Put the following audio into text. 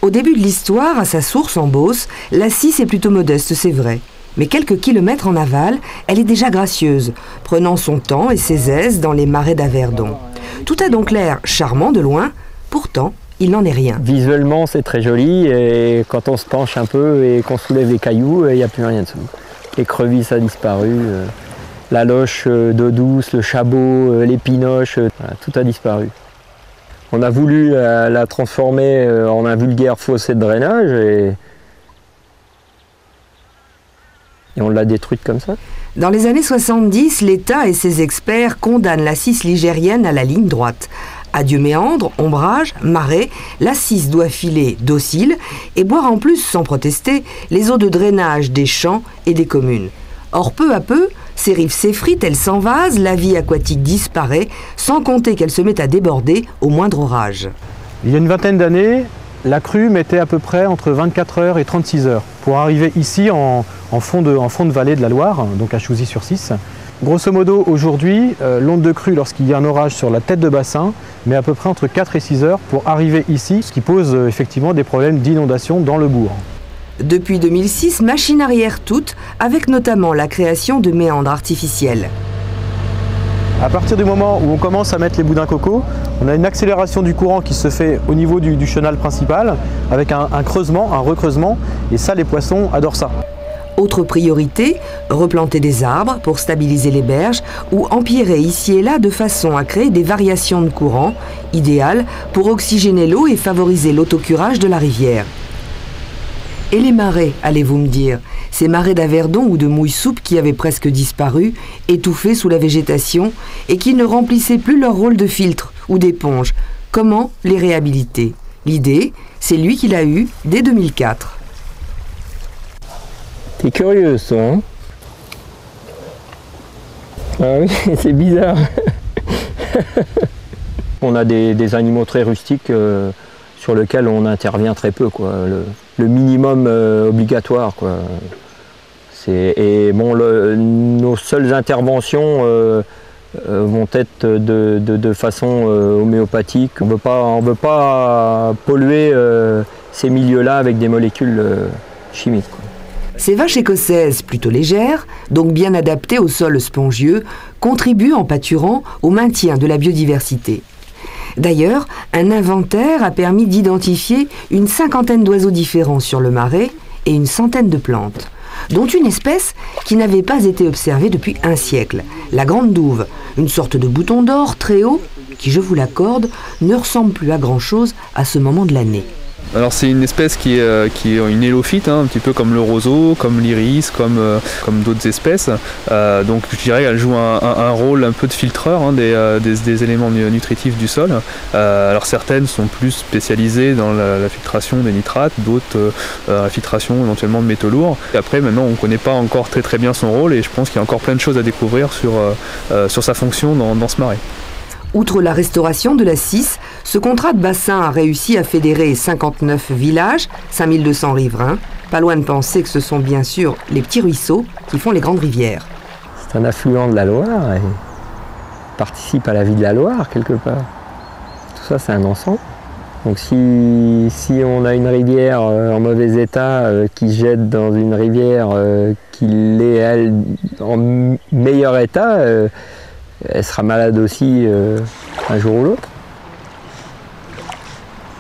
Au début de l'histoire, à sa source en Beauce, la Cisse est plutôt modeste, c'est vrai. Mais quelques kilomètres en aval, elle est déjà gracieuse, prenant son temps et ses aises dans les marais d'Averdon. Tout a donc l'air charmant de loin, pourtant, il n'en est rien. Visuellement, c'est très joli, et quand on se penche un peu et qu'on soulève les cailloux, il n'y a plus rien dessous. L'écrevisse a disparu, la loche d'eau douce, le chabot, les pinoches, voilà, tout a disparu. On a voulu la transformer en un vulgaire fossé de drainage et on l'a détruite comme ça. Dans les années 70, l'État et ses experts condamnent la Cisse ligérienne à la ligne droite. Adieu méandres, ombrage, marais, la Cisse doit filer docile et boire en plus, sans protester, les eaux de drainage des champs et des communes. Or, peu à peu, ces rives s'effritent, elles s'envasent, la vie aquatique disparaît, sans compter qu'elle se met à déborder au moindre orage. Il y a une vingtaine d'années, la crue mettait à peu près entre 24 heures et 36 heures pour arriver ici en fond de vallée de la Loire, donc à Chouzy-sur-Cisse. Grosso modo, aujourd'hui, l'onde de crue, lorsqu'il y a un orage sur la tête de bassin, met à peu près entre 4 et 6 heures pour arriver ici, ce qui pose effectivement des problèmes d'inondation dans le bourg. Depuis 2006, machine arrière toute, avec notamment la création de méandres artificiels. À partir du moment où on commence à mettre les boudins coco, on a une accélération du courant qui se fait au niveau du chenal principal, avec un creusement, un recreusement, et ça, les poissons adorent ça. Autre priorité, replanter des arbres pour stabiliser les berges ou empierrer ici et là de façon à créer des variations de courant, idéales pour oxygéner l'eau et favoriser l'autocurage de la rivière. Et les marais, allez-vous me dire, ces marais d'Averdon ou de Mouille-Soupe qui avaient presque disparu, étouffés sous la végétation et qui ne remplissaient plus leur rôle de filtre ou d'éponge. Comment les réhabiliter? L'idée, c'est lui qui l'a eue dès 2004. T'es curieux, ça, hein? Ah oui, c'est bizarre. On a des animaux très rustiques sur lesquels on intervient très peu, quoi. Le minimum obligatoire, quoi. Et bon, nos seules interventions vont être de façon homéopathique. On ne veut pas polluer ces milieux-là avec des molécules chimiques, quoi. Ces vaches écossaises, plutôt légères, donc bien adaptées au sol spongieux, contribuent en pâturant au maintien de la biodiversité. D'ailleurs, un inventaire a permis d'identifier une cinquantaine d'oiseaux différents sur le marais et une centaine de plantes, dont une espèce qui n'avait pas été observée depuis un siècle, la grande douve, une sorte de bouton d'or très haut qui, je vous l'accorde, ne ressemble plus à grand-chose à ce moment de l'année. Alors c'est une espèce qui est une hélophyte, hein, un petit peu comme le roseau, comme l'iris, comme d'autres espèces. Donc je dirais qu'elle joue un rôle un peu de filtreur, hein, des éléments nutritifs du sol. Alors certaines sont plus spécialisées dans la filtration des nitrates, d'autres la filtration éventuellement de métaux lourds. Et après maintenant on ne connaît pas encore très bien son rôle et je pense qu'il y a encore plein de choses à découvrir sur sa fonction dans ce marais. Outre la restauration de la Cisse, ce contrat de bassin a réussi à fédérer 59 villages, 5200 riverains. Pas loin de penser que ce sont bien sûr les petits ruisseaux qui font les grandes rivières. C'est un affluent de la Loire et participe à la vie de la Loire quelque part. Tout ça, c'est un ensemble. Donc si on a une rivière en mauvais état qui jette dans une rivière qui est, elle, en meilleur état, elle sera malade aussi un jour ou l'autre.